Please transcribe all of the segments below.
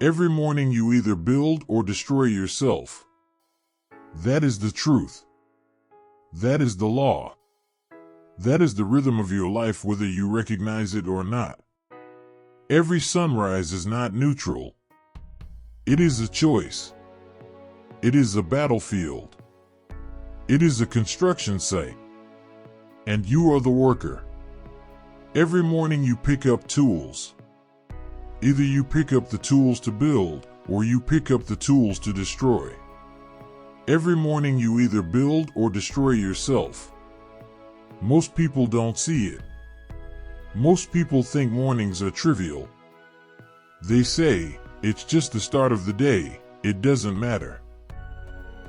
Every morning you either build or destroy yourself. That is the truth. That is the law. That is the rhythm of your life, whether you recognize it or not. Every sunrise is not neutral. It is a choice. It is a battlefield. It is a construction site. And you are the worker. Every morning you pick up tools. Either you pick up the tools to build, or you pick up the tools to destroy. Every morning you either build or destroy yourself. Most people don't see it. Most people think mornings are trivial. They say, it's just the start of the day, it doesn't matter.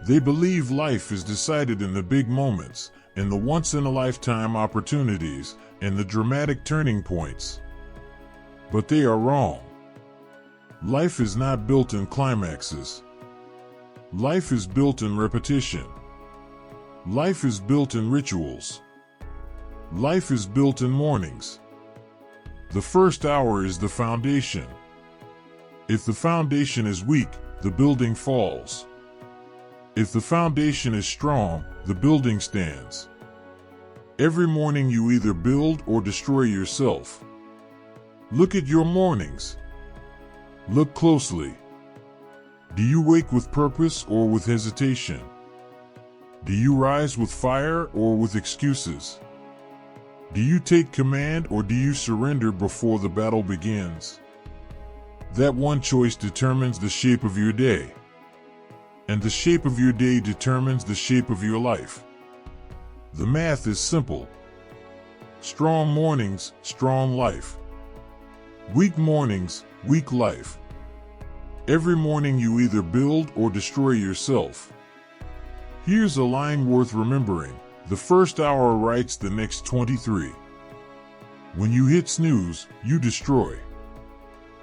They believe life is decided in the big moments, in the once-in-a-lifetime opportunities, and the dramatic turning points. But they are wrong. Life is not built in climaxes. Life is built in repetition. Life is built in rituals. Life is built in mornings. The first hour is the foundation. If the foundation is weak, the building falls. If the foundation is strong, the building stands. Every morning you either build or destroy yourself. Look at your mornings. Look closely. Do you wake with purpose or with hesitation? Do you rise with fire or with excuses? Do you take command or do you surrender before the battle begins? That one choice determines the shape of your day. And the shape of your day determines the shape of your life. The math is simple. Strong mornings, strong life. Weak mornings, weak life. Every morning you either build or destroy yourself. Here's a line worth remembering. The first hour writes the next 23. When you hit snooze, you destroy.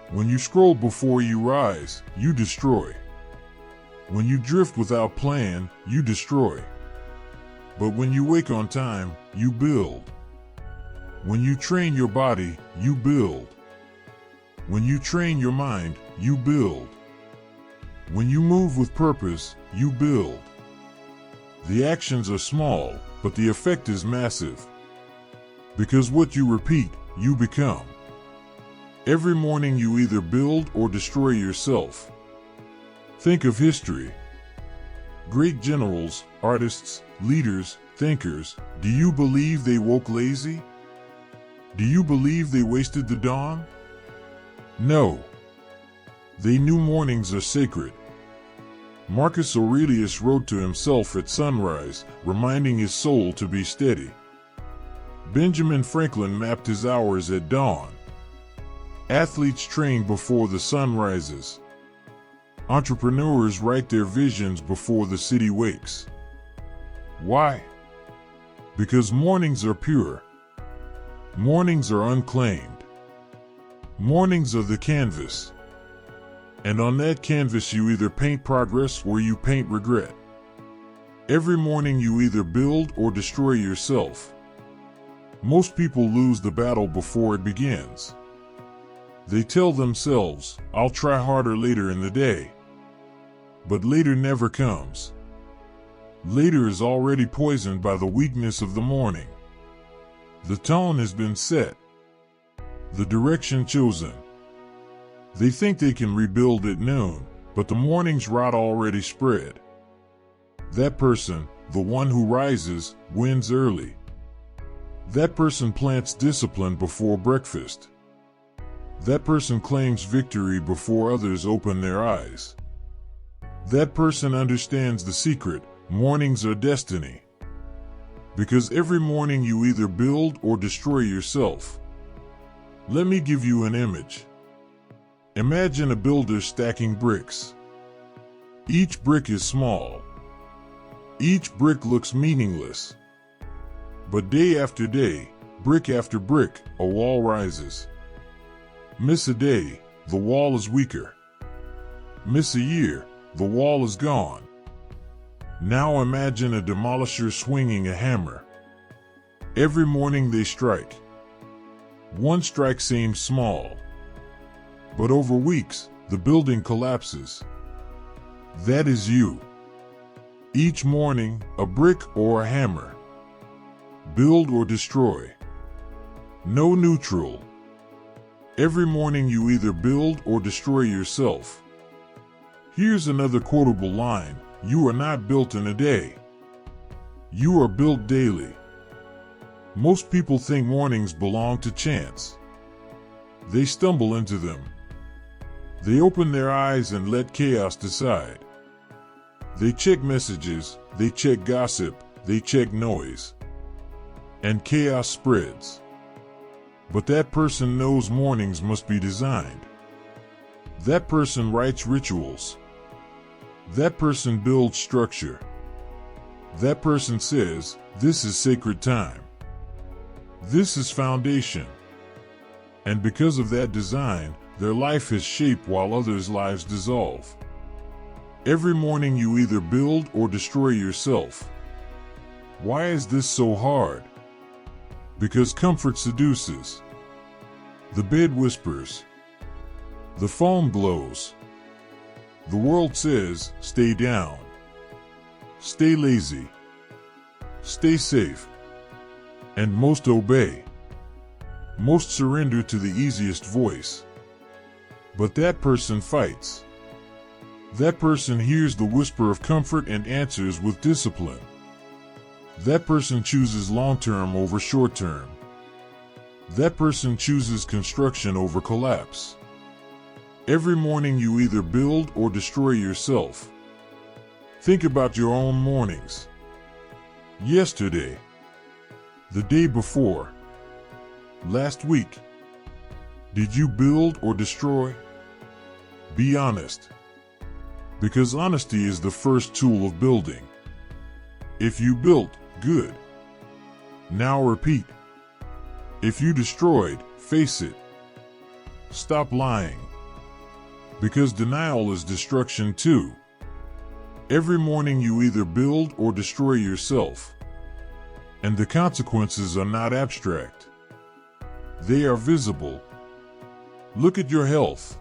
When you scroll before you rise, you destroy. When you drift without plan, you destroy. But when you wake on time, you build. When you train your body, you build. When you train your mind, you build. When you move with purpose, you build. The actions are small, but the effect is massive. Because what you repeat, you become. Every morning you either build or destroy yourself. Think of history. Great generals, artists, leaders, thinkers, do you believe they woke lazy? Do you believe they wasted the dawn? No. They knew mornings are sacred. Marcus Aurelius wrote to himself at sunrise, reminding his soul to be steady. Benjamin Franklin mapped his hours at dawn. Athletes train before the sun rises. Entrepreneurs write their visions before the city wakes. Why? Because mornings are pure. Mornings are unclaimed. Mornings are the canvas. And on that canvas you either paint progress or you paint regret. Every morning you either build or destroy yourself. Most people lose the battle before it begins. They tell themselves, I'll try harder later in the day. But later never comes. Later is already poisoned by the weakness of the morning. The tone has been set. The direction chosen. They think they can rebuild at noon, but the morning's rot already spread. That person, the one who rises, wins early. That person plants discipline before breakfast. That person claims victory before others open their eyes. That person understands the secret, mornings are destiny. Because every morning you either build or destroy yourself. Let me give you an image. Imagine a builder stacking bricks. Each brick is small. Each brick looks meaningless. But day after day, brick after brick, a wall rises. Miss a day, the wall is weaker. Miss a year, the wall is gone. Now imagine a demolisher swinging a hammer. Every morning they strike. One strike seems small. But over weeks, the building collapses. That is you. Each morning, a brick or a hammer. Build or destroy. No neutral. Every morning you either build or destroy yourself. Here's another quotable line: you are not built in a day. You are built daily. Most people think mornings belong to chance. They stumble into them. They open their eyes and let chaos decide. They check messages, they check gossip, they check noise. And chaos spreads. But that person knows mornings must be designed. That person writes rituals. That person builds structure. That person says, this is sacred time. This is foundation. And because of that design, their life is shaped while others' lives dissolve. Every morning you either build or destroy yourself. Why is this so hard? Because comfort seduces. The bed whispers. The phone glows. The world says, stay down. Stay lazy. Stay safe. And most obey. Most surrender to the easiest voice. But that person fights. That person hears the whisper of comfort and answers with discipline. That person chooses long-term over short-term. That person chooses construction over collapse. Every morning you either build or destroy yourself. Think about your own mornings. Yesterday. The day before. Last week. Did you build or destroy? Be honest. Because honesty is the first tool of building. If you built, good. Now repeat. If you destroyed, face it. Stop lying. Because denial is destruction too. Every morning you either build or destroy yourself. And the consequences are not abstract. They are visible. Look at your health.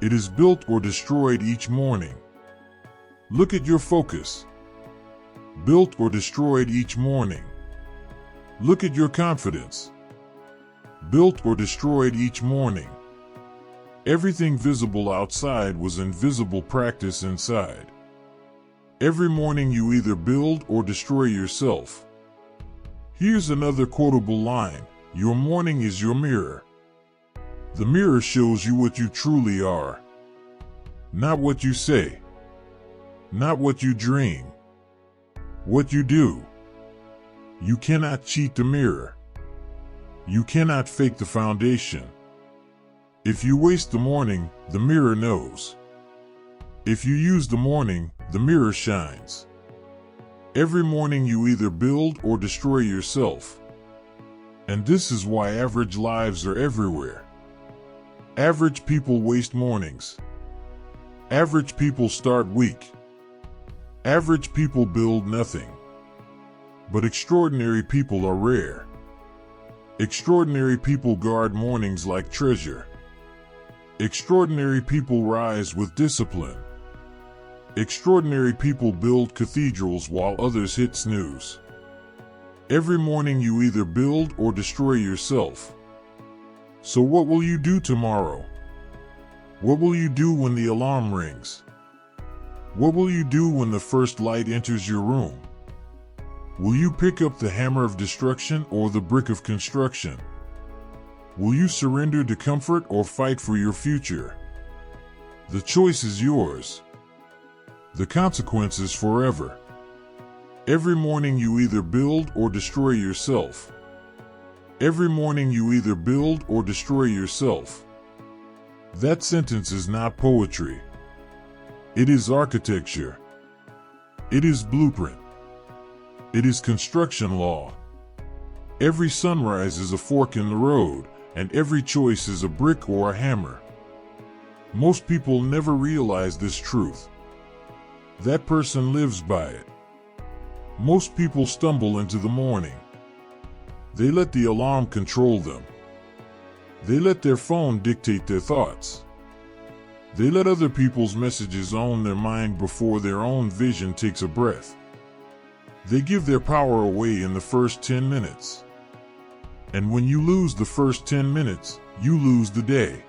It is built or destroyed each morning. Look at your focus. Built or destroyed each morning. Look at your confidence. Built or destroyed each morning. Everything visible outside was invisible practice inside. Every morning you either build or destroy yourself. Here's another quotable line: your morning is your mirror. The mirror shows you what you truly are. Not what you say. Not what you dream. What you do. You cannot cheat the mirror. You cannot fake the foundation. If you waste the morning, the mirror knows. If you use the morning, the mirror shines. Every morning you either build or destroy yourself. And this is why average lives are everywhere. Average people waste mornings. Average people start weak. Average people build nothing. But extraordinary people are rare. Extraordinary people guard mornings like treasure. Extraordinary people rise with discipline. Extraordinary people build cathedrals while others hit snooze. Every morning you either build or destroy yourself. So what will you do tomorrow? What will you do when the alarm rings? What will you do when the first light enters your room? Will you pick up the hammer of destruction or the brick of construction? Will you surrender to comfort or fight for your future? The choice is yours. The consequence is forever. Every morning you either build or destroy yourself. Every morning you either build or destroy yourself. That sentence is not poetry. It is architecture. It is blueprint. It is construction law. Every sunrise is a fork in the road, and every choice is a brick or a hammer. Most people never realize this truth. That person lives by it. Most people stumble into the morning. They let the alarm control them. They let their phone dictate their thoughts. They let other people's messages own their mind before their own vision takes a breath. They give their power away in the first 10 minutes. And when you lose the first 10 minutes, you lose the day.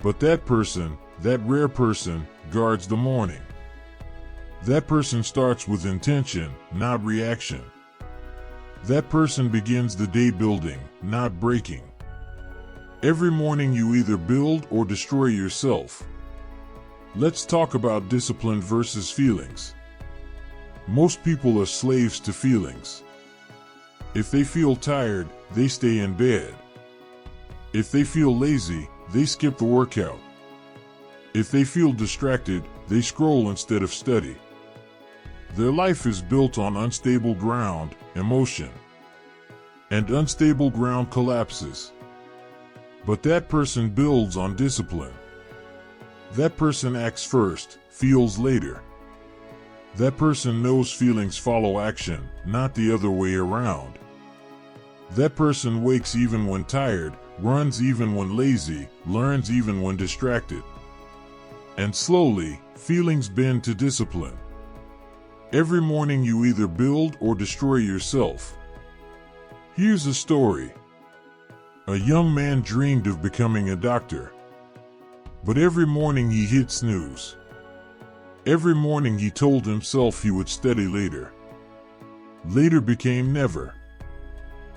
But that person, that rare person, guards the morning. That person starts with intention, not reaction. That person begins the day building, not breaking. Every morning you either build or destroy yourself. Let's talk about discipline versus feelings. Most people are slaves to feelings. If they feel tired, they stay in bed. If they feel lazy, they skip the workout. If they feel distracted, they scroll instead of study. Their life is built on unstable ground, emotion. And unstable ground collapses. But that person builds on discipline. That person acts first, feels later. That person knows feelings follow action, not the other way around. That person wakes even when tired, runs even when lazy, learns even when distracted. And slowly, feelings bend to discipline. Every morning you either build or destroy yourself. Here's a story. A young man dreamed of becoming a doctor. But every morning he hit snooze. Every morning he told himself he would study later. Later became never.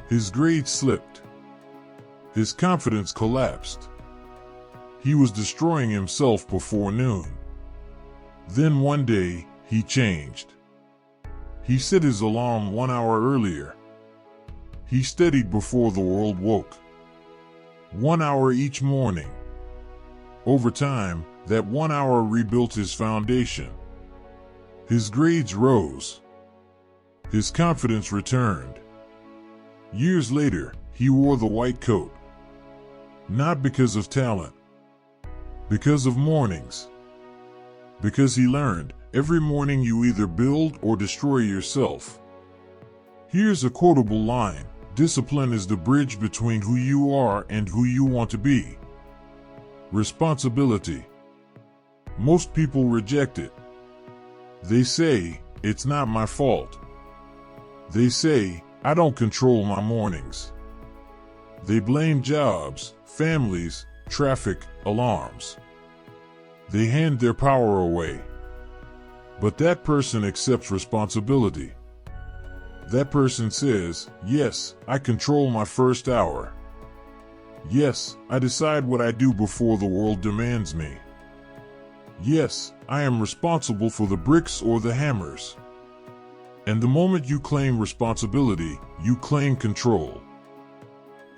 His grades slipped. His confidence collapsed. He was destroying himself before noon. Then one day, he changed. He set his alarm 1 hour earlier. He studied before the world woke. 1 hour each morning. Over time, that 1 hour rebuilt his foundation. His grades rose. His confidence returned. Years later, he wore the white coat. Not because of talent. Because of mornings. Because he learned, every morning you either build or destroy yourself. Here's a quotable line: discipline is the bridge between who you are and who you want to be. Responsibility. Most people reject it. They say, it's not my fault. They say, I don't control my mornings. They blame jobs, families, traffic, alarms. They hand their power away. But that person accepts responsibility. That person says, yes, I control my first hour. Yes, I decide what I do before the world demands me. Yes, I am responsible for the bricks or the hammers. And the moment you claim responsibility, you claim control.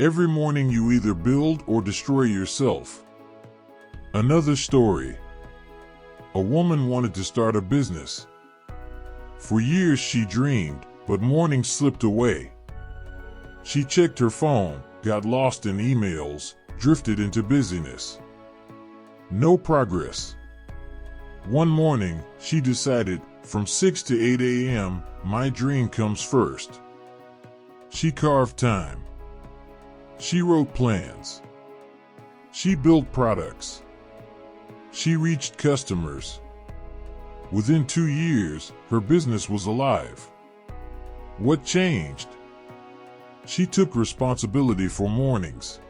Every morning you either build or destroy yourself. Another story. A woman wanted to start a business. For years she dreamed, but mornings slipped away. She checked her phone, got lost in emails, drifted into busyness. No progress. One morning, she decided, from 6 to 8 a.m., my dream comes first. She carved time. She wrote plans. She built products. She reached customers. Within 2 years, her business was alive. What changed? She took responsibility for mornings.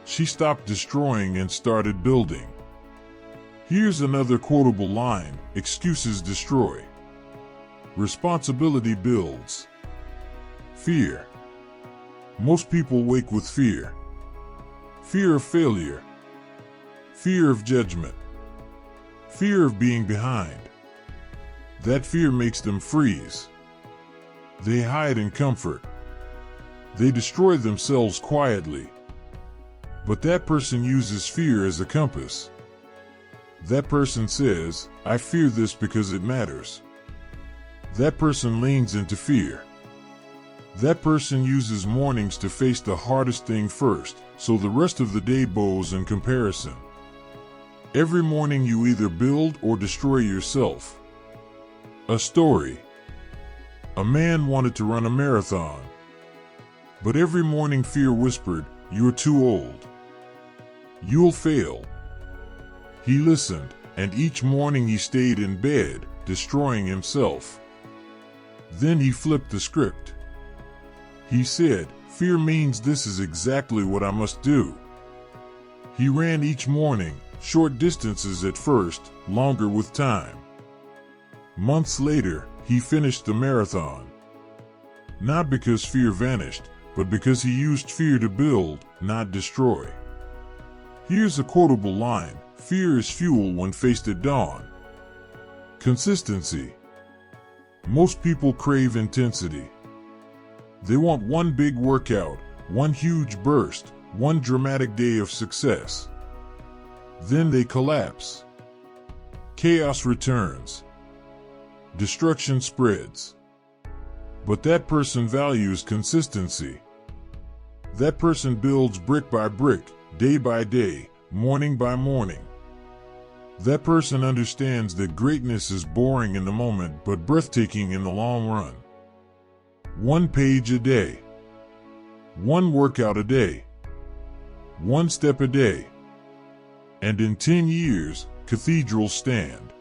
She stopped destroying and started building. Here's another quotable line: excuses destroy. Responsibility builds. Fear. Most people wake with fear. Fear of failure. Fear of judgment. Fear of being behind. That fear makes them freeze. They hide in comfort. They destroy themselves quietly. But that person uses fear as a compass. That person says, I fear this because it matters. That person leans into fear. That person uses mornings to face the hardest thing first, so the rest of the day bows in comparison. Every morning you either build or destroy yourself. A story. A man wanted to run a marathon. But every morning fear whispered, you're too old. You'll fail. He listened, and each morning he stayed in bed, destroying himself. Then he flipped the script. He said, "Fear means this is exactly what I must do." He ran each morning, short distances at first, longer with time. Months later, he finished the marathon. Not because fear vanished, but because he used fear to build, not destroy. Here's a quotable line: "Fear is fuel when faced at dawn." Consistency. Most people crave intensity. They want one big workout, one huge burst, one dramatic day of success. Then they collapse. Chaos returns. Destruction spreads. But that person values consistency. That person builds brick by brick, day by day, morning by morning. That person understands that greatness is boring in the moment but breathtaking in the long run. One page a day. One workout a day. One step a day. And in 10 years, cathedrals stand.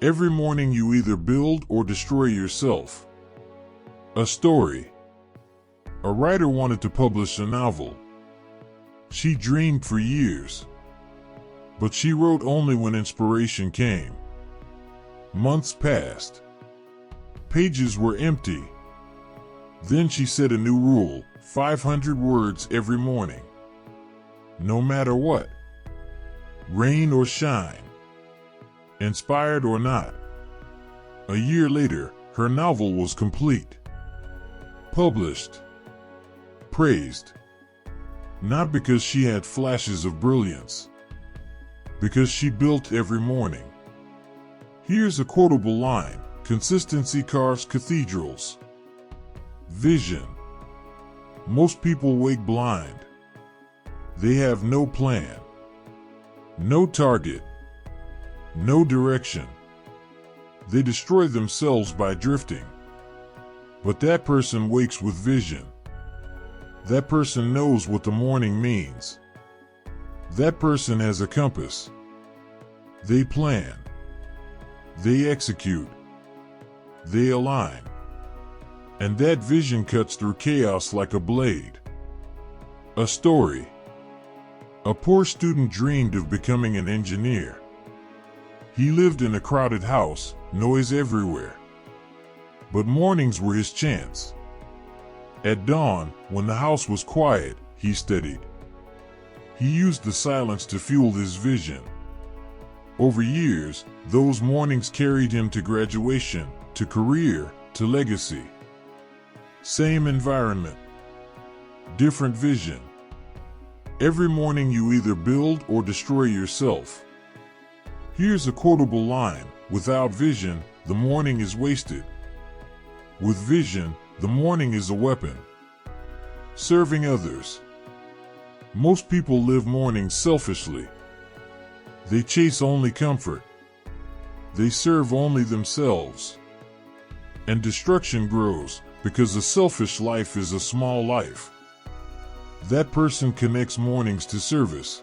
Every morning you either build or destroy yourself. A story. A writer wanted to publish a novel. She dreamed for years. But she wrote only when inspiration came. Months passed. Pages were empty. Then she set a new rule: 500 words every morning. No matter what. Rain or shine. Inspired or not. A year later, her novel was complete. Published. Praised. Not because she had flashes of brilliance. Because she built every morning. Here's a quotable line: "Consistency carves cathedrals." Vision. Most people wake blind. They have no plan. No target. No direction. They destroy themselves by drifting. But that person wakes with vision. That person knows what the morning means. That person has a compass. They plan. They execute. They align. And that vision cuts through chaos like a blade. A story. A poor student dreamed of becoming an engineer. He lived in a crowded house, noise everywhere. But mornings were his chance. At dawn, when the house was quiet, he studied. He used the silence to fuel his vision. Over years, those mornings carried him to graduation, to career, to legacy. Same environment. Different vision. Every morning you either build or destroy yourself. Here's a quotable line: "Without vision, the morning is wasted. With vision, the morning is a weapon." Serving others. Most people live mornings selfishly. They chase only comfort. They serve only themselves. And destruction grows, because a selfish life is a small life. That person connects mornings to service.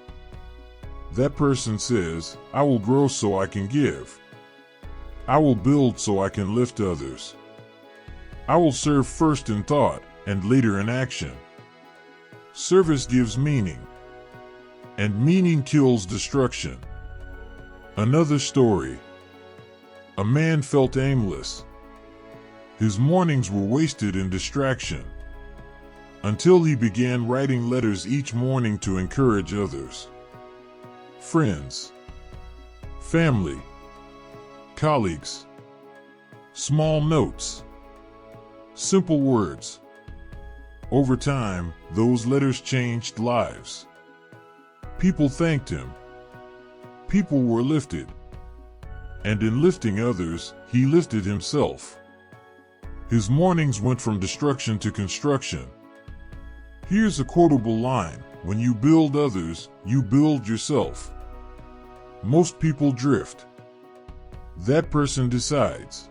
That person says, "I will grow so I can give. I will build so I can lift others. I will serve first in thought and later in action." Service gives meaning. And meaning kills destruction. Another story. A man felt aimless. His mornings were wasted in distraction. Until he began writing letters each morning to encourage others. Friends. Family. Colleagues. Small notes. Simple words. Over time, those letters changed lives. People thanked him. People were lifted. And in lifting others, he lifted himself. His mornings went from destruction to construction. Here's a quotable line: "When you build others, you build yourself." Most people drift. That person decides.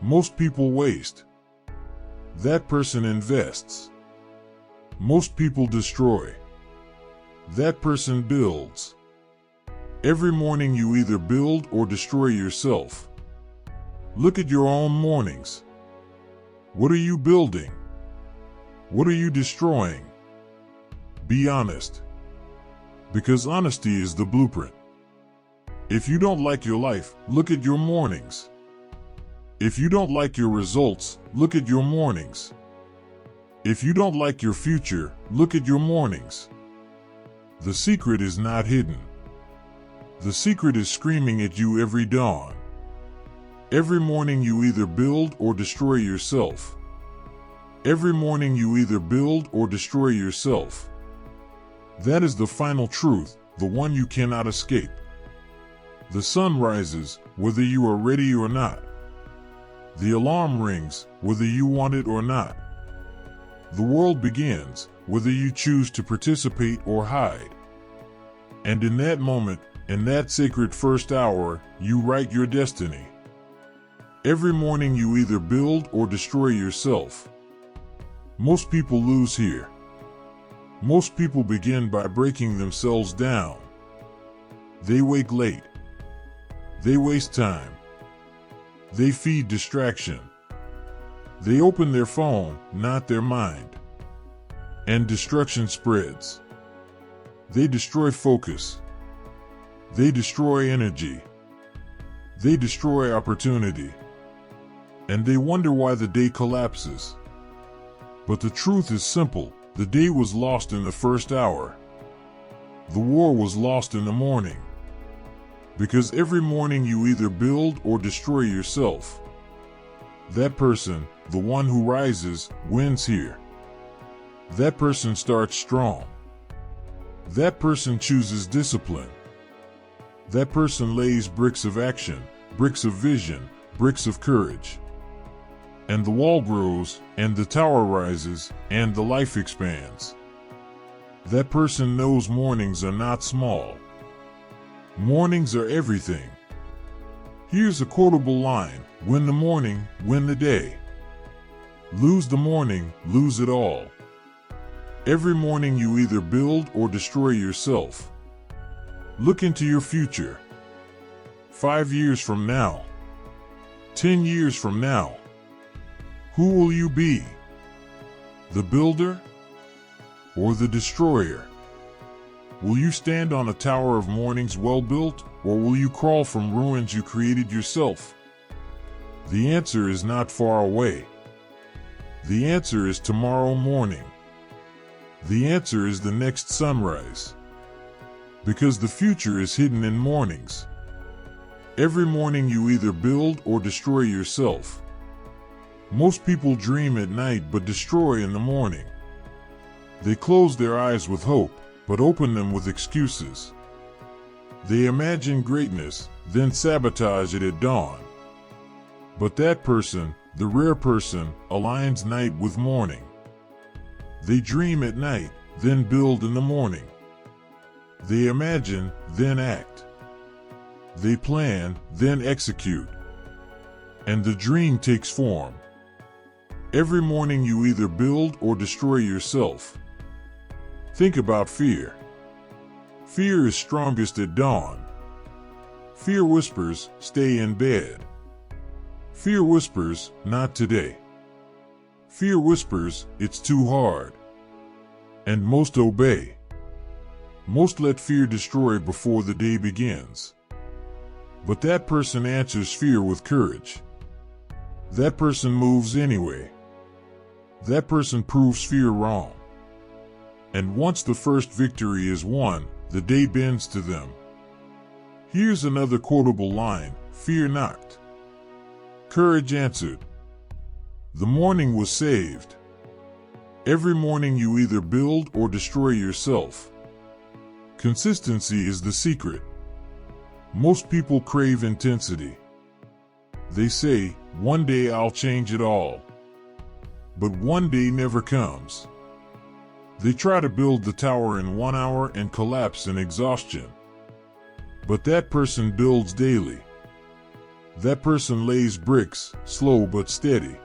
Most people waste. That person invests. Most people destroy. That person builds. Every morning you either build or destroy yourself. Look at your own mornings. What are you building? What are you destroying? Be honest. Because honesty is the blueprint. If you don't like your life, look at your mornings. If you don't like your results, look at your mornings. If you don't like your future, look at your mornings. The secret is not hidden. The secret is screaming at you every dawn. Every morning you either build or destroy yourself. Every morning you either build or destroy yourself. That is the final truth, the one you cannot escape. The sun rises, whether you are ready or not. The alarm rings, whether you want it or not. The world begins, whether you choose to participate or hide. And in that moment, in that sacred first hour, you write your destiny. Every morning you either build or destroy yourself. Most people lose here. Most people begin by breaking themselves down. They wake late. They waste time. They feed distraction. They open their phone, not their mind. And destruction spreads. They destroy focus. They destroy energy. They destroy opportunity. And they wonder why the day collapses. But the truth is simple. The day was lost in the first hour. The war was lost in the morning. Because every morning you either build or destroy yourself. That person, the one who rises, wins here. That person starts strong. That person chooses discipline. That person lays bricks of action, bricks of vision, bricks of courage. And the wall grows, and the tower rises, and the life expands. That person knows mornings are not small. Mornings are everything. Here's a quotable line: win the morning, win the day. Lose the morning, lose it all. Every morning you either build or destroy yourself. Look into your future. 5 years from now. 10 years from now. Who will you be? The builder or the destroyer? Will you stand on a tower of mornings well built, or will you crawl from ruins you created yourself? The answer is not far away. The answer is tomorrow morning. The answer is the next sunrise. Because the future is hidden in mornings. Every morning you either build or destroy yourself. Most people dream at night but destroy in the morning. They close their eyes with hope, but open them with excuses. They imagine greatness, then sabotage it at dawn. But that person, the rare person, aligns night with morning. They dream at night, then build in the morning. They imagine, then act. They plan, then execute. And the dream takes form. Every morning you either build or destroy yourself. Think about fear. Fear is strongest at dawn. Fear whispers, stay in bed. Fear whispers, not today. Fear whispers, it's too hard. And most obey. Most let fear destroy before the day begins. But that person answers fear with courage. That person moves anyway. That person proves fear wrong. And once the first victory is won, the day bends to them. Here's another quotable line: fear knocked. Courage answered. The morning was saved. Every morning you either build or destroy yourself. Consistency is the secret. Most people crave intensity. They say, one day I'll change it all. But one day never comes. They try to build the tower in 1 hour and collapse in exhaustion. But that person builds daily. That person lays bricks, slow but steady.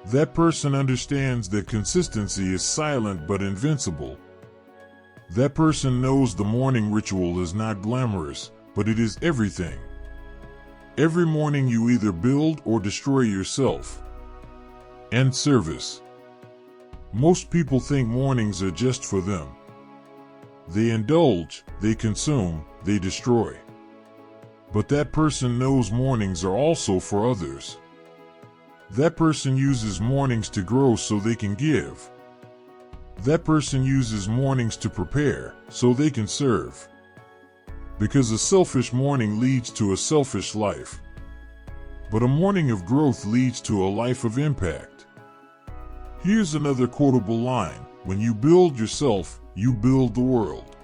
That person understands that consistency is silent but invincible. That person knows the morning ritual is not glamorous, but it is everything. Every morning you either build or destroy yourself. And service. Most people think mornings are just for them. They indulge, they consume, they destroy. But that person knows mornings are also for others. That person uses mornings to grow so they can give. That person uses mornings to prepare so they can serve. Because a selfish morning leads to a selfish life. But a morning of growth leads to a life of impact. Here's another quotable line: when you build yourself, you build the world.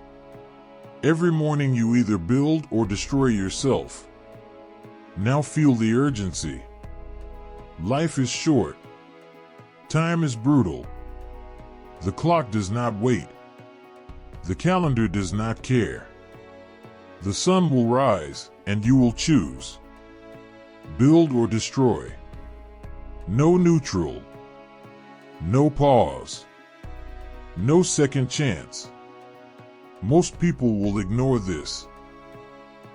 Every morning you either build or destroy yourself. Now feel the urgency. Life is short. Time is brutal. The clock does not wait. The calendar does not care. The sun will rise, and you will choose. Build or destroy. No neutral. No pause. No second chance. Most people will ignore this.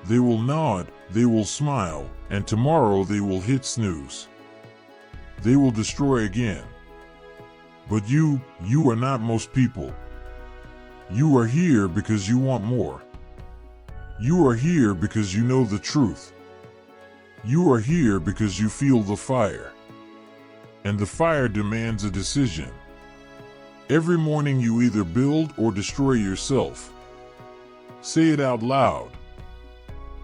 They will nod, they will smile, and tomorrow they will hit snooze. They will destroy again. But you are not most people. You are here because you want more. You are here because you know the truth. You are here because you feel the fire. And the fire demands a decision. Every morning you either build or destroy yourself. Say it out loud.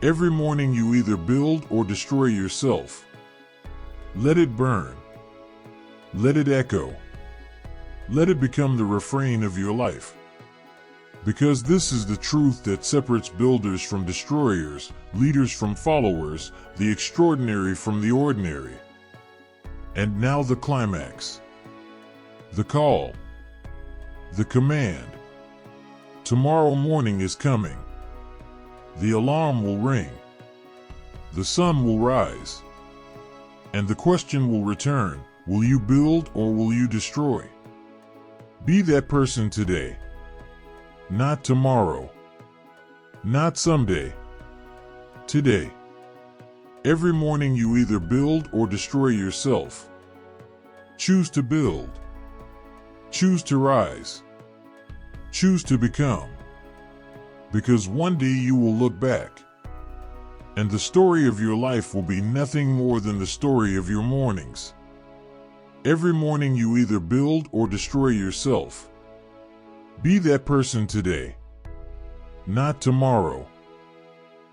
Every morning you either build or destroy yourself. Let it burn. Let it echo. Let it become the refrain of your life. Because this is the truth that separates builders from destroyers, leaders from followers, the extraordinary from the ordinary. And now the climax. The call. The command. Tomorrow morning is coming. The alarm will ring. The sun will rise. And the question will return: will you build or will you destroy? Be that person today. Not tomorrow. Not someday. Today. Every morning you either build or destroy yourself. Choose to build. Choose to rise. Choose to become. Because one day you will look back, and the story of your life will be nothing more than the story of your mornings. Every morning you either build or destroy yourself. Be that person today. Not tomorrow.